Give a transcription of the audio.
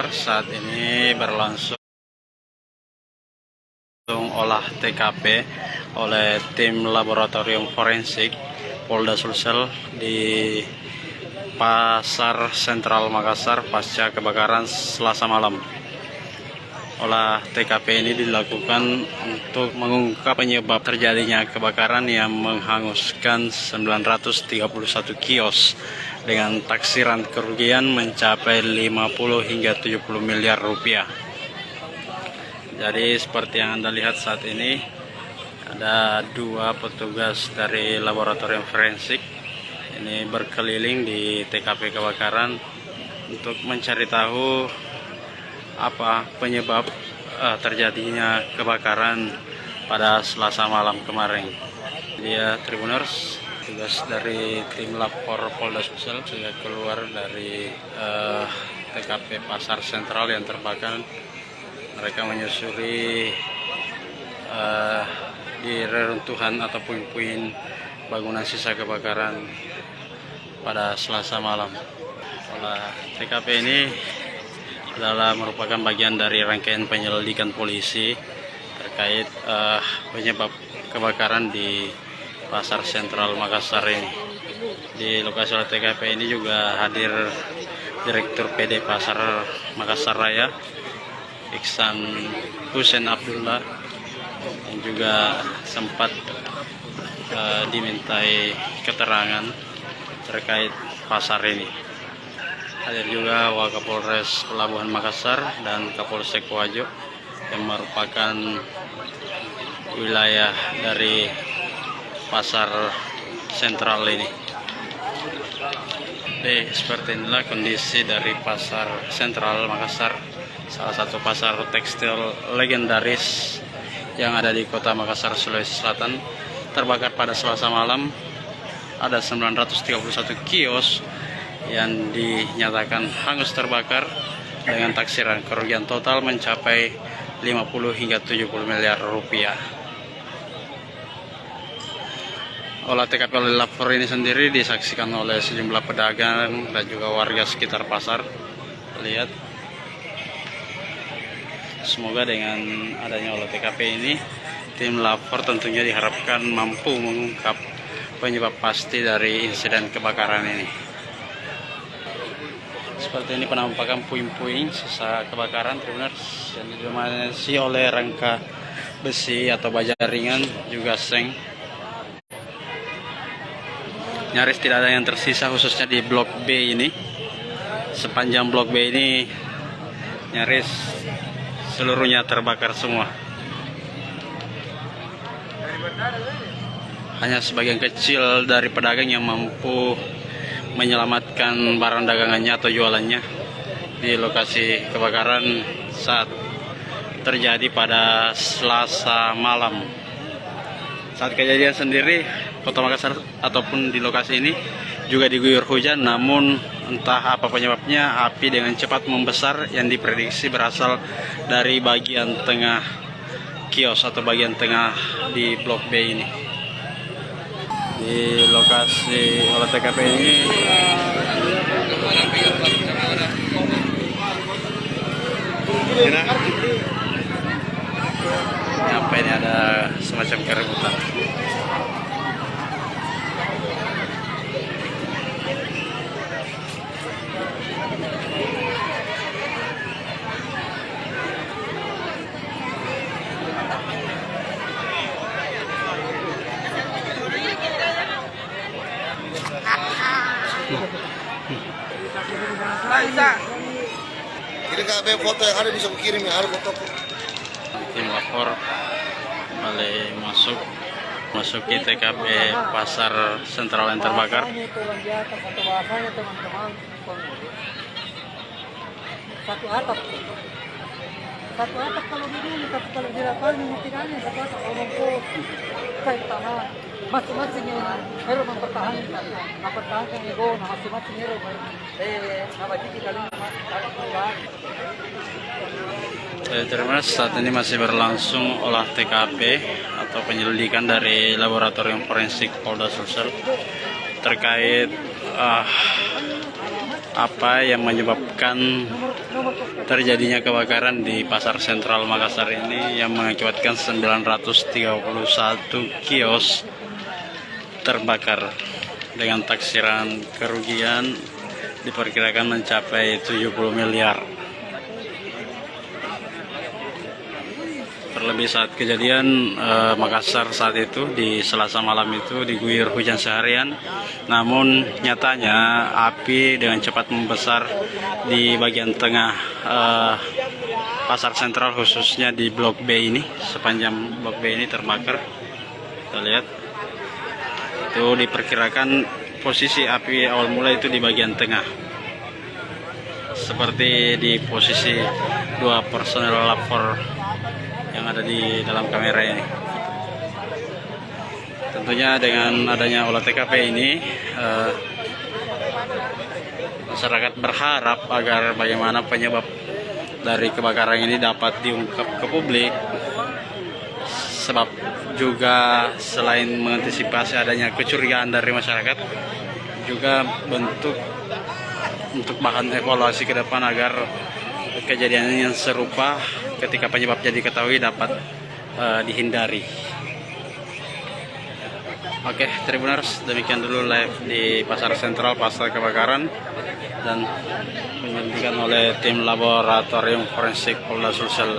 pendengar, saat ini berlangsung olah TKP oleh tim laboratorium forensik Polda Sulsel di Pasar Sentral Makassar pasca kebakaran Selasa malam. Olah TKP ini dilakukan untuk mengungkap penyebab terjadinya kebakaran yang menghanguskan 931 kios dengan taksiran kerugian mencapai 50 hingga 70 miliar rupiah. Jadi seperti yang Anda lihat saat ini, ada dua petugas dari laboratorium forensik ini berkeliling di TKP kebakaran untuk mencari tahu apa penyebab terjadinya kebakaran pada Selasa malam kemarin. Dia Tribuners, tugas dari tim lapor Polda Sulsel sudah keluar dari TKP Pasar Sentral yang terbakar. Mereka menyusuri di reruntuhan atau puing-puing bangunan sisa kebakaran pada Selasa malam. Olah TKP ini adalah merupakan bagian dari rangkaian penyelidikan polisi terkait penyebab kebakaran di Pasar Sentral Makassar ini. Di lokasi olah TKP ini juga hadir Direktur PD Pasar Makassar Raya, Iksan Hussein Abdullah, yang juga sempat dimintai keterangan terkait pasar ini. Hadir juga Wakapolres Pelabuhan Makassar dan Kapolsek Wajo yang merupakan wilayah dari pasar sentral ini. Jadi seperti inilah kondisi dari pasar sentral Makassar, salah satu pasar tekstil legendaris yang ada di kota Makassar, Sulawesi Selatan. Terbakar pada Selasa malam. Ada 931 kios yang dinyatakan hangus terbakar dengan taksiran kerugian total mencapai 50 hingga 70 miliar rupiah. Olah TKP oleh lapor ini sendiri disaksikan oleh sejumlah pedagang dan juga warga sekitar pasar. Lihat, semoga dengan adanya olah TKP ini, tim lapor tentunya diharapkan mampu mengungkap penyebab pasti dari insiden kebakaran ini. Seperti ini penampakan puing-puing sisa kebakaran, Tribuners, yang didominasi oleh rangka besi atau baja ringan, juga seng. Nyaris tidak ada yang tersisa, khususnya di blok B ini. Sepanjang blok B ini nyaris seluruhnya terbakar semua. Hanya sebagian kecil dari pedagang yang mampu menyelamatkan barang dagangannya atau jualannya di lokasi kebakaran saat terjadi pada Selasa malam. Saat kejadian sendiri, Kota Makassar ataupun di lokasi ini juga diguyur hujan, namun entah apa penyebabnya api dengan cepat membesar yang diprediksi berasal dari bagian tengah kios atau bagian tengah di blok B ini. Di lokasi olah TKP ini sampai ini ada semacam keributan. Ini KB foto yang ada bisa kirim ya, ada foto. Tim lapor kembali masuki TKP Pasar Sentral yang terbakar. Satu atap kalau begini, tapi kalau di lapangan tidak satu atap kalau kayak tanah. Masing-masing yang hero mempertahankan ego, masing-masing hero Terima kasih. Saat ini masih berlangsung olah TKP atau penyelidikan dari laboratorium forensik Polda Sulsel terkait apa yang menyebabkan nomor kos terjadinya kebakaran di Pasar Sentral Makassar ini yang mengakibatkan 931 kios terbakar dengan taksiran kerugian diperkirakan mencapai 70 miliar. Terlebih saat kejadian Makassar saat itu di Selasa malam itu diguyur hujan seharian, namun nyatanya api dengan cepat membesar di bagian tengah Pasar Sentral, khususnya di Blok B ini. Sepanjang Blok B ini terbakar. Kita lihat itu diperkirakan posisi api awal mula itu di bagian tengah, seperti di posisi 2 personel lapor yang ada di dalam kamera ini. Tentunya dengan adanya olah TKP ini, masyarakat berharap agar bagaimana penyebab dari kebakaran ini dapat diungkap ke publik, sebab juga selain mengantisipasi adanya kecurigaan dari masyarakat, juga bentuk untuk bahan evaluasi ke depan agar kejadian yang serupa ketika penyebabnya diketahui dapat dihindari. Oke, Tribuners, demikian dulu live di Pasar Sentral pasca kebakaran dan penyelidikan oleh tim laboratorium forensik Polda Sulsel.